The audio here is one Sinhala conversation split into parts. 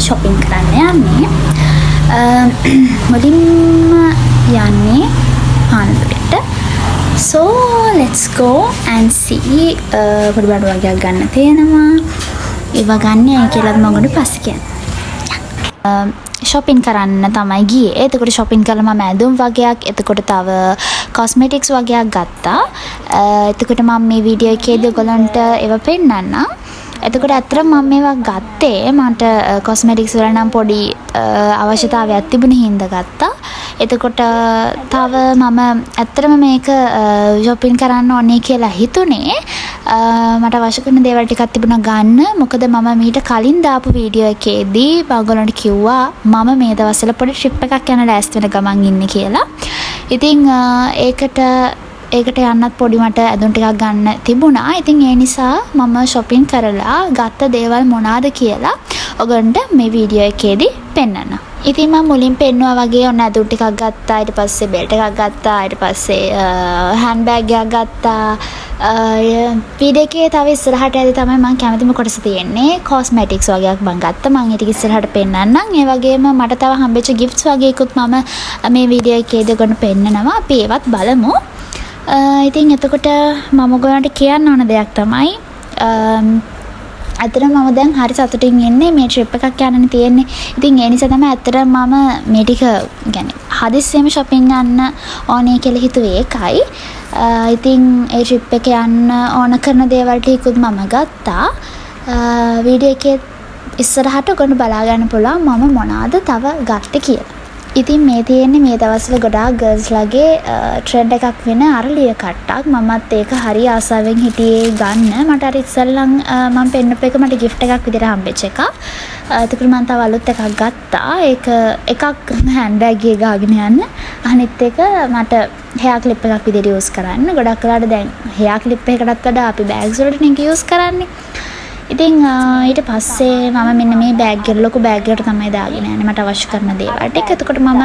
shopping කරන්න යන්නේ. මුලින්ම යන්නේ පානදුරට. So let's go and see පොඩි බඩු වර්ගයක් ගන්න තියෙනවා. ඒවා ගන්න කියලා මම ඔයාලට පස්සේ කියන්නම්. shopping කරන්න තමයි ගියේ. එතකොට shopping කරලා මම ඇඳුම් වගේක්, එතකොට තව cosmetics වගේක් ගත්තා. එතකොට මම මේ වීඩියෝ එකේදී ඔයගලන්ට ඒව පෙන්නන්නම්. එතකොට ඇත්තටම මම මේවා ගත්තේ මට cosmetics වල නම් පොඩි අවශ්‍යතාවයක් තිබුණ හින්දා ගත්තා. එතකොට තව මම ඇත්තටම මේක shopping කරන්න ඕනේ කියලා හිතුනේ. මට අවශ්‍ය කරන දේවල් ටිකක් තිබුණා ගන්න. මොකද මම මීට කලින් දාපු වීඩියෝ එකේදී ඔයගොල්ලන්ට කිව්වා මම මේ දවස්වල පොඩි ට්‍රිප් එකක් යන ලෑස්ති වෙන ගමන් ඉන්නේ කියලා. ඉතින් ඒකට යන්නත් පොඩි මට ඇඳුම් ටිකක් ගන්න තිබුණා. ඉතින් ඒ නිසා මම shopping කරලා ගත්ත දේවල් මොනවාද කියලා ඔයගොල්ලන්ට මේ වීඩියෝ එකේදී පෙන්නන්න. ඉතින් මම මුලින් පෙන්නුවා වගේ ඔන්න ඇඳුම් ටිකක් ගත්තා. ඊට පස්සේ බෙල්ට් එකක් ගත්තා. ඊට පස්සේ හෑන්ඩ් බෑග් එකක් ගත්තා. වීඩියෝ එකේ තව ඉස්සරහට ඇදී තමයි මම කැමතිම කොටස තියෙන්නේ. cosmetics වගේක් මම ගත්තා. මම ඊට ඉස්සරහට පෙන්නන්නම්. ඒ වගේම මට තව හම්බෙච්ච gifts වගේකුත් මම මේ වීඩියෝ එකේදී ඔයගොල්ලන්ට පෙන්නනවා. අපි ඒවත් බලමු. ඉතින් එතකොට මම ඔයගොල්ලන්ට කියන්න ඕන දෙයක් තමයි ඇත්තටම මම දැන් හරි සතුටින් ඉන්නේ මේ ට්‍රිප් එකක් යන්නනේ තියෙන්නේ. ඉතින් ඒ නිසා තමයි ඇත්තටම මම මේ ටික يعني හදිස්සියෙම shopping යන්න ඕනේ කියලා හිතුවේ ඒකයි. ඉතින් ඒ ට්‍රිප් එක යන්න ඕන කරන දේවල් ටිකකුත් මම ගත්තා. වීඩියෝ එකේ ඉස්සරහට ඔයගොල්ලෝ බලා ගන්න පුළුවන් මම මොනවාද තව ගත්තේ කියලා. ඉතින් මේ තියෙන්නේ මේ දවස්වල ගොඩාක් ගර්ල්ස් ලගේ ට්‍රෙන්ඩ් එකක් වෙන අරලිය කට්ටක්. මමත් ඒක හරි ආසාවෙන් හිටියේ ගන්න. මට අර ඉස්සෙල්ලම් මම පෙන්නපු එක මට gift එකක් විදිහට හම්බෙච්ච එකක්. ඒකට මම තව අලුත් එකක් ගත්තා. ඒක එකක් හෑන්ඩ් බෑග් එකේ ගාගෙන යන්න. අනිත් එක මට hair clip එකක් විදිහට use කරන්න. ගොඩක් වෙලාවට දැන් hair clip එකකටත් වඩා අපි bags වලට නේ use කරන්නේ. ඉතින් ඊට පස්සේ මම මෙන්න මේ බෑග් එක ලොකු බෑග් එකකට තමයි දාගෙන යන්නේ මට අවශ්‍ය කරන දේවල් ටික. එතකොට මම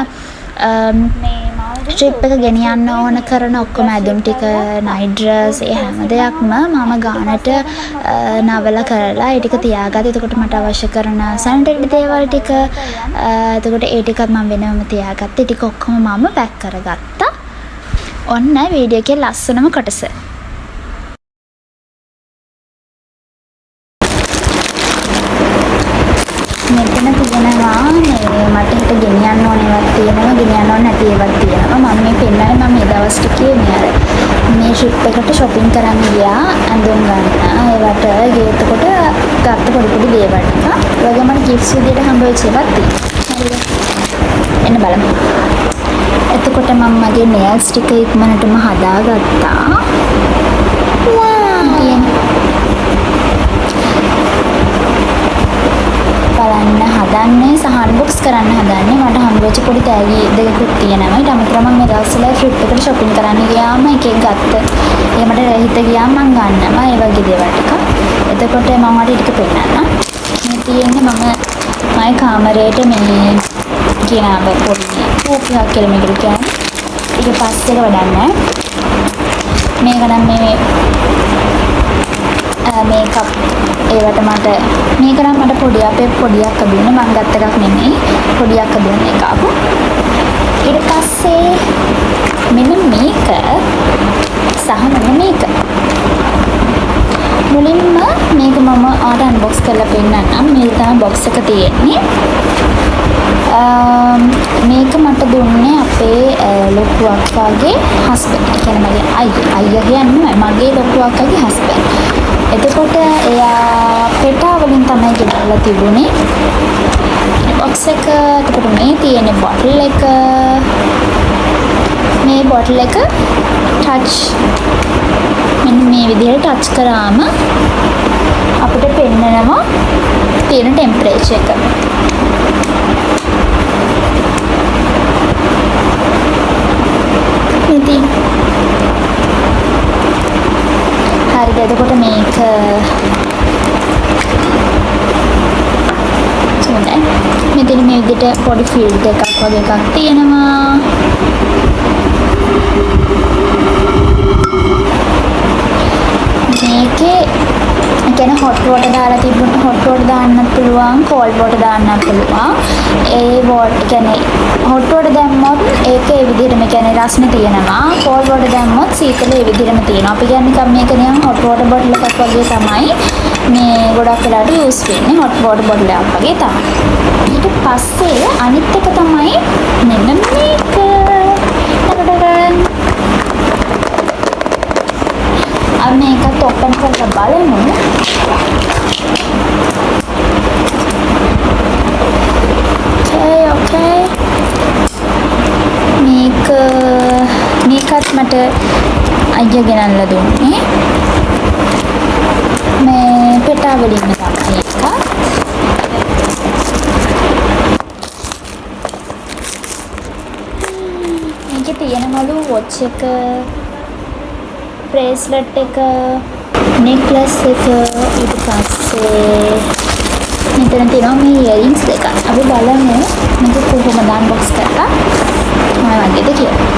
ට්‍රිප් එක ගෙනියන්න ඕන කරන ඔක්කොම ඇඳුම් ටික, නයිට් ඩ්‍රස්, ඒ හැම දෙයක්ම මම ගානට නවලා කරලා ඒ ටික තියාගත්තා. එතකොට මට අවශ්‍ය කරන සැනිටරි දේවල් ටික එතකොට ඒ ටිකත් මම වෙනම තියාගත්තා. ඒ ටික ඔක්කොම මම පැක් කරගත්තා. ඔන්න වීඩියෝ එකේ ලස්සනම කොටස. මෙතන තියෙනවා මේ මට හිත ගෙනියන්න ඕන ඒවාක් තියෙනවා, ගෙනියන්න ඕන නැති ඒවාක් තියෙනවා. මම මේ පෙන්නන්නේ මම මේ දවස් ටිකේ මේ ට්‍රිප් එකට shopping කරන්න ගියා ඇඳුම් ගන්න. ඒවට ගියකොට ගත්ත පොඩි දේවල් ටික. ඒ වගේම මට gifts විදියට හම්බ වෙච්ච ඒවාක් තියෙනවා. හරිද? එන්න බලමු. එතකොට මම මගේ nails ටික ඉක්මනටම හදාගත්තා. බලන්න හදන්නේ සහන බොක්ස් කරන්න හදන්නේ. මට හම්බෙච්ච පොඩි තෑගි දෙකකුත් තියෙනවා. ඊට අමතරව මම මේ දවස්වල ට්‍රිප් එකට shopping කරන්න ගියාම එකෙක් ගත්ත. ඒ මට හිත ගියාම මම ගන්නවා ඒ වගේ දේවල් ටික. එතකොට මම ඔයාලට ටික පෙන්නන්නම්. මේ තියෙන්නේ මගේ කාමරේට මේ කියන පොඩි කෝපයක් කියලා මේකට කියන්නේ. ඊට පස්සේ වඩන්නේ මේක නම් මේකප් ඒවට මට මේක නම් මට පොඩියක් අදින්න මම ගත්ත එකක් නෙමෙයි පොඩියක් අදින්න එක ආපු. ඊට පස්සේ මෙන්න මේක සහ මෙන්න මේක මුලින්ම මේක මම ආට අන්බොක්ස් කරලා පෙන්නන්නම්. මේක තමයි බොක්ස් එක තියෙන්නේ. මේක මට දුන්නේ අපේ ලොකු අක්කාගේ හස්බන්ඩ්. ඒ කියන්නේ මගේ අයියා කියන්නේ මගේ ලොකු අක්කාගේ හස්බන්ඩ්. එතකොට එයා පෙටා වලින් තමයි ගෙනල්ලා තිබුණේ. බොක්ස් එක. එතකොට මේ තියෙන බොටල් එක. මේ බොටල් එක ටච් මෙන්න මේ විදිහට ටච් කරාම අපිට පෙන්නනවා තියෙන ටෙම්පරේචර් එක. ඉතින් හරිද? එතකොට මේක මෙතන මේ විදිහට පොඩි ෆිල්ටර් එකක් වගේ එකක් තියෙනවා. මේකේ කියන්නේ hot water දාලා තිබුණ hot water දාන්නත් පුළුවන් cold water දාන්නත් පුළුවන්. ඒ water කියන්නේ hot water දැම්මොත් ඒක ඒ විදිහටම කියන්නේ රස්නේ තියෙනවා. cold water දැම්මොත් සීතල ඒ විදිහටම තියෙනවා. අපි කියන්නේ නිකන් මේක නිකන් hot water bottle එකක් වගේ තමයි මේ ගොඩක් වෙලාට use වෙන්නේ hot water bottle එකක් වගේ තමයි. ඊට පස්සේ අනිත් එක තමයි මෙන්න මේක. अब මේකත් open කරලා බලමු. Okay. මේකත් මට අයියා ගෙනල්ලා දුන්නේ. මේ පෙටා වලින් එකක් මේක. මේකේ තියෙනවලු watch එක, bracelet එක, necklace එක, ඊට පස්සේ මෙතන තියෙනවා මේ earrings දෙක. අපි බලමු මේක කොහොමද unbox කරලා මොන වගේද කියලා.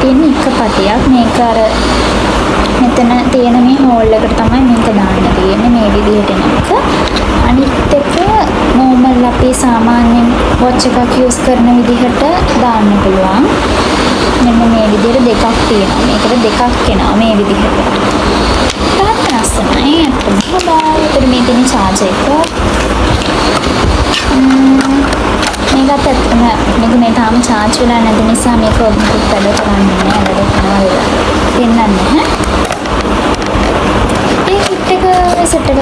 තියෙන එක පටියක් මේක අර මෙතන තියෙන මේ හෝල් එකට තමයි මේක දාන්න තියෙන්නේ මේ විදිහට නේද අනිත් එක normal අපි සාමාන්‍යයෙන් watch එකක් use කරන විදිහට දාන්න පුළුවන් මෙන්න මේ විදිහට දෙකක් තියෙනවා මේකට දෙකක් එනවා මේ විදිහට තාත්තනස්සමයි අපිට හොඳයි මේ තියෙන charger එක මේකත් ඇත්තම මේක මේ තාම charge වෙලා නැති නිසා මේක ඔබට වැඩ කරන්නේ නැහැ වැඩ කරනවා දෙන්නන්නේ ඈ මේ කිට් එක සෙට් එක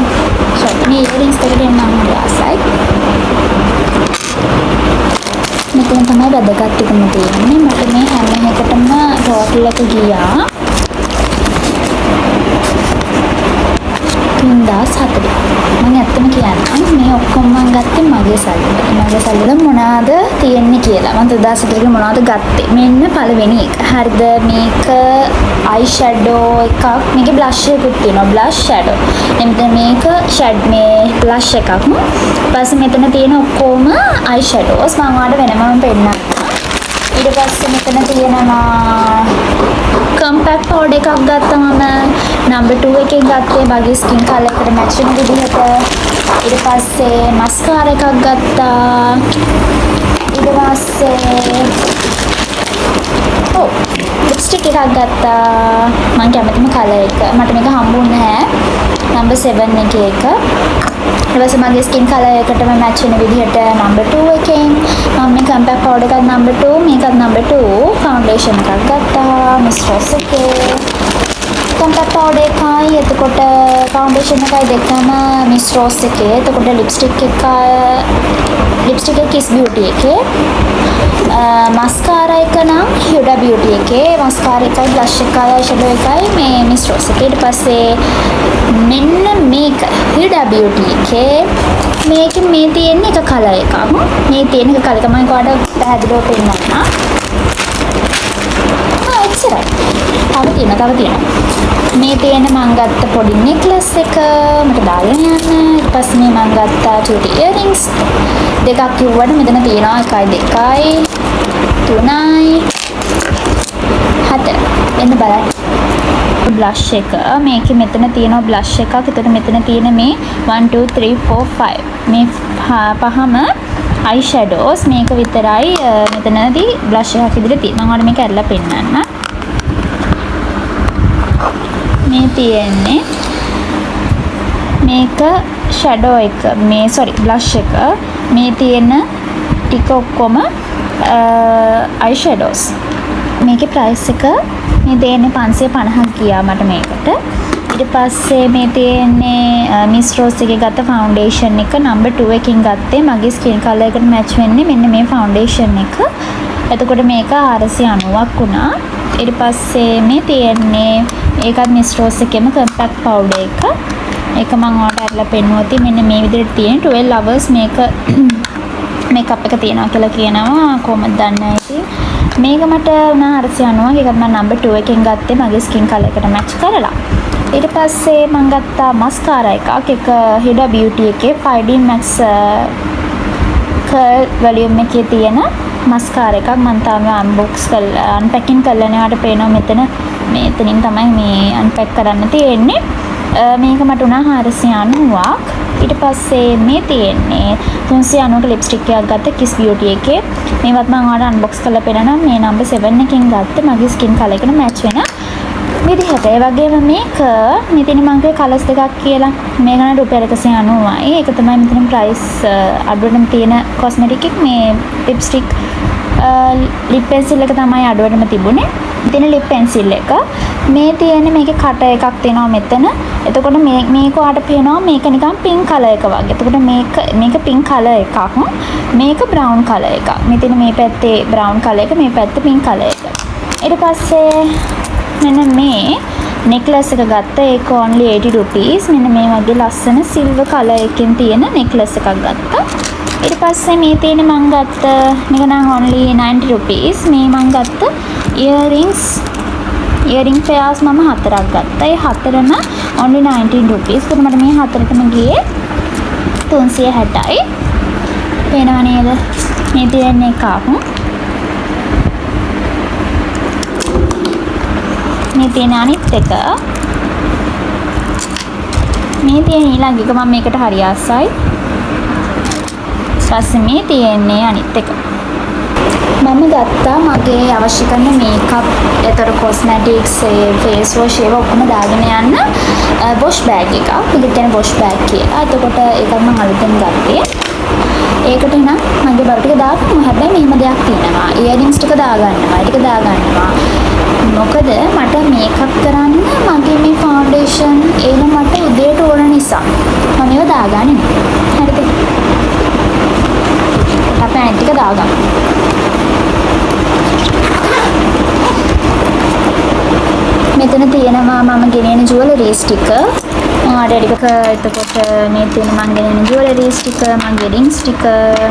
මේ earrings දෙක දෙන්නම ආසයි මෙතන තමයි වැදගත් එකම තියෙන්නේ මට මේ හැම එකටම total එක ගියා 3040 මම ඇත්තම කියන්නම් මේ ඔක්කොම මම ගත්තේ මගේ සල්ලිවල මොනවාද තියෙන්නේ කියලා මම 2040 මොනවාද ගත්තේ මෙන්න පළවෙනි එක හරිද මේක අයි ෂැඩෝ එකක් මේකේ බ්ලෂ් එකකුත් තියෙනවා බ්ලෂ් ෂැඩෝ එතන මේක මේ බ්ලෂ් එකක් ඊපස්සේ මෙතන තියෙන ඔක්කොම අයි ෂැඩෝස් මම ඔයාලට වෙනමම පෙන්නන්නම් ඊට පස්සේ මෙතන තියෙනවා compact powder එකක් ගත්තා මම number 2 එකෙන් ගත්තේ මගේ skin color එකට match වෙන විදිහට ඊට පස්සේ mascara එකක් ගත්තා ඊට පස්සේ lipstick එකක් ගත්තා මම කැමතිම color එක මට මේක හම්බුනේ නැහැ number 7 එකේ එක ඊට පස්සේ මගේ skin color එකටම match වෙන විදිහට number 2 එකෙන් මම මේ compact powder එකත් number 2 මේකත් number 2 foundation එකක් ගත්තා Miss Ross එකේ compact powder එකයි එතකොට foundation එකයි දෙකම Miss Ross එකේ එතකොට lipstick එක Kiss Beauty එකේ mascara එක නම් Huda Beauty එකේ mascara එකයි blush එකයි eyeshadow එකයි මේ Miss Ross එකේ ඊට පස්සේ මෙන්න මේක Huda Beauty එකේ මේකේ මේ තියෙන එක කලර් එකක් මේ තියෙන එක කලර් එක මම ඔයාලට පැහැදිලිව පෙන්නන්නම් එච්චරයි. තව තියෙනවා. මේ තියෙන මං ගත්ත පොඩි නෙක්ලස් එක මට දාගෙන යන්න. ඊට පස්සේ මේ මං ගත්ත චූටි ඉයරින්ග්ස් දෙකක් කිව්වට මෙතන තියෙනවා 1 2 3 4 එන්න බලන්න. බ්ලෂ් එක මේකේ මෙතන තියෙනවා බ්ලෂ් එකක්. එතකොට මෙතන තියෙන මේ 1 2 3 4 5 මේ පහම අයි ෂැඩෝස් මේක විතරයි මෙතනදී බ්ලෂ් එකක් විදිහට තියෙනවා. මම ඔයාලට මේක ඇරලා පෙන්නන්න. මේ තියෙන්නේ මේක ෂැඩෝ එක මේ බ්ලෂ් එක මේ තියෙන ටික ඔක්කොම අයි ෂැඩෝස්. මේකේ ප්‍රයිස් එක මේ දෙන්නේ 550ක් ගියා මට මේකට. ඊට පස්සේ මේ තියෙන්නේ මිස් රෝස් එකේ ගත්ත ෆවුන්ඩේෂන් එක නම්බර් 2 එකකින් ගත්තේ මගේ ස්කින් කලර් එකට මැච් වෙන්නේ මෙන්න මේ ෆවුන්ඩේෂන් එක. එතකොට මේක 490ක් වුණා. ඊට පස්සේ මේ තියෙන්නේ ඒකත් මිස් රෝස් එකේම කම්පැක්ට් පවුඩර් එක. ඒක මම ඔයාලට අරලා පෙන්නුවා. මෙන්න මේ විදිහට තියෙන 12 hours මේක මේකප් එක තියනවා කියලා කියනවා. කොහොමද දන්නේ ඉතින් මේක මට උනා 490ක්. ඒකත් මම නම්බර් 2 එකෙන් ගත්තේ මගේ ස්කින් කලර් එකට මැච් කරලා. ඊට පස්සේ මම ගත්තා මස්කාරා එකක්. ඒක Huda Beauty එකේ 5D Max curl volume එකේ තියෙන මස්කාරා එකක්. මම තාම අන්පැකින් කරලා නෑවට පේනවා මෙතන මෙතනින් තමයි මේ අන්පැක් කරන්න තියෙන්නේ. මේක මට උනා 490ක්. ඊට පස්සේ මේ තියෙන්නේ 390ට ලිප්ස්ටික් එකක් ගත්ත Kiss Beauty එකේ. මේවත් මම ඔයාලට අන්බොක්ස් කරලා පෙන්නනවා. මේ නම්බර් 7 එකකින් ගත්තේ මගේ ස්කින් කලර් එකට මැච් වෙන විදිහට. ඒ වගේම මේක මෙතන මම කිව්වේ කලර්ස් දෙකක් කියලා. මේක නම් රුපියල් 190යි. ඒක තමයි මෙතන ප්‍රයිස් අඩුවටම තියෙන කොස්මෙටික් එක. මේ ලිප්ස්ටික් ලිප් පෙන්සිල් එක තමයි අඩුවටම තිබුණේ. ඉතින් ලිප් පෙන්සිල් එක මේ තියෙන්නේ මේකේ කට එකක් තියෙනවා මෙතන. එතකොට මේක ඔයාලට පේනවා මේක නිකන් පින්ක් කලර් එක වගේ. එතකොට මේක පින්ක් කලර් එකක්. මේක බ්‍රවුන් කලර් එකක්. මෙතන මේ පැත්තේ බ්‍රවුන් කලර් එක මේ පැත්තේ පින්ක් කලර් එක. ඊට පස්සේ මෙන්න මේ නෙක්ලස් එක ගත්තා. ඒක only 80 rupees. මෙන්න මේ වගේ ලස්සන සිල්වර් කලර් එකකින් තියෙන නෙක්ලස් එකක් ගත්තා. ඊට පස්සේ මේ තියෙන මම ගත්ත මේක නම් only 90 rupees. මේ මම ගත්ත ඉයරින් පෙයාර්ස් මම 4ක් ගත්තා. ඒ 4ම only 19 rupees. ඒකට මට මේ 4ටම ගියේ 360යි. පේනව නේද? මේ තියෙන එකක්. මේ තියෙන අනිත් එක. මේ තියෙන ඊළඟ එක මම මේකට හරි ආසයි. ඊපස්සේ මේ තියෙන්නේ අනිත් එක. මම ගත්තා මගේ අවශ්‍ය කරන මේකප්, ඒතර කොස්මැටික්ස්, ෆේස් වොෂ් ඒවා ඔක්කොම දාගෙන යන්න වොෂ් බෑග් එකක්. මේකට තියෙන වොෂ් බෑග් කියලා. එතකොට ඒකත් මම අලුතෙන් ගත්තේ. ඒකට නම් මගේ බර ටික දාගන්නවා. හැබැයි මෙහෙම දෙයක් තියෙනවා. ඉයරින්ග්ස් ටික දාගන්නවා. ටික දාගන්නවා. මොකද මට මේකප් කරන්න මගේ මේ ෆවුන්ඩේෂන් ඒව මට උදේට ඕන නිසා මම ඒව දාගන්නේ. හරිද? අපි අනිත් ටික දාගමු. මෙතන තියෙනවා මම ගෙනියන ජුවලරීස් ටික. ආඩික එතකොට මේ තියෙන මම ගෙනියන ජුවලරීස් ටික, මගේ රින්ග්ස් ටික,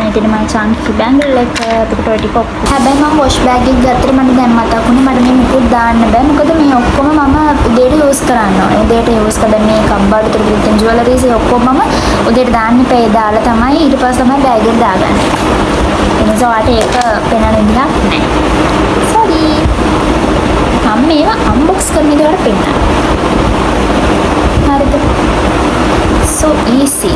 මේ තියෙන මගේ චාන්කි බැංගල් එක. එතකොට ඔය ටික හැබැයි මම වොෂ් බෑග් එක ගත්තට මට දැන් මතක් වුණේ මට මේ මුකුත් දාන්න බෑ. මොකද මේ ඔක්කොම මම උදේට යූස් කරන්න ඕනේ. උදේට යූස් කරලා මේ කම්බාඩු තුරු තියෙන ජුවලරීස් ඒ ඔක්කොම මම උදේට දාන්න ඉපේ දාලා තමයි ඊට පස්සේ තමයි බෑග් එක දාගන්නේ. ඒ නිසා ඔයාලට ඒක පේන විදිහක් නැහැ. sorry. මම මේවා අන්බොක්ස් කරන විදිහට පෙන්නන්න. හරිද? so easy.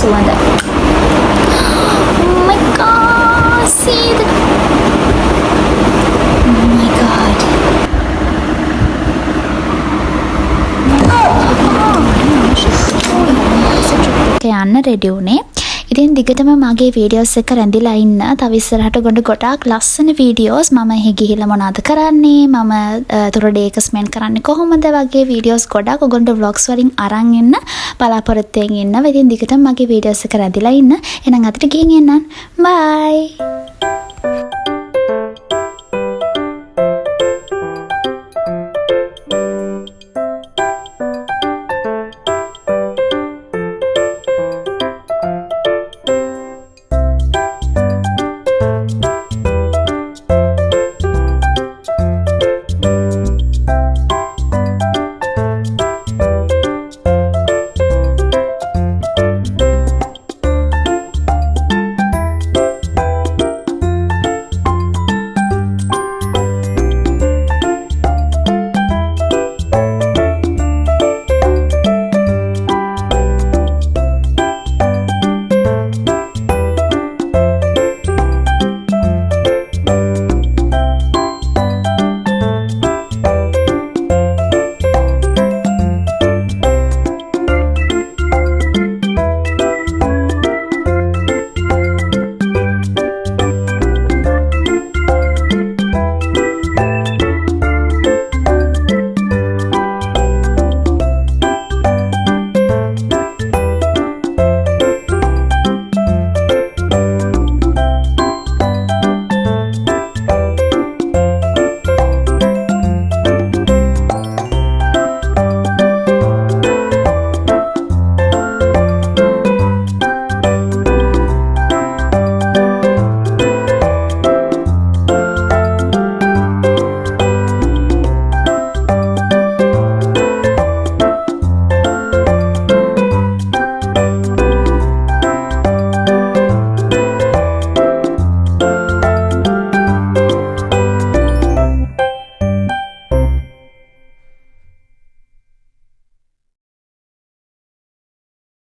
සුවඳ. oh my god, see the oh my god. යන්න රෙඩි උනේ. ඉතින් දිගටම මගේ වීඩියෝස් එක රැඳිලා ඉන්න. තව ඉස්සරහට ගොඩක් ලස්සන වීඩියෝස් මම එහෙ ගිහිල්ලා මොනවද කරන්නේ, මම තුර ඩේ එක ස්පෙන්ඩ් කරන්නේ කොහොමද වගේ වීඩියෝස් ගොඩක් ඔයගොල්ලෝ vlogs වලින් අරන් එන්න බලාපොරොත්තු වෙමින් ඉන්නවා. ඉතින් දිගටම මගේ වීඩියෝස් එක රැඳිලා ඉන්න. එහෙනම් අදට ගිහින් එන්නම්. bye.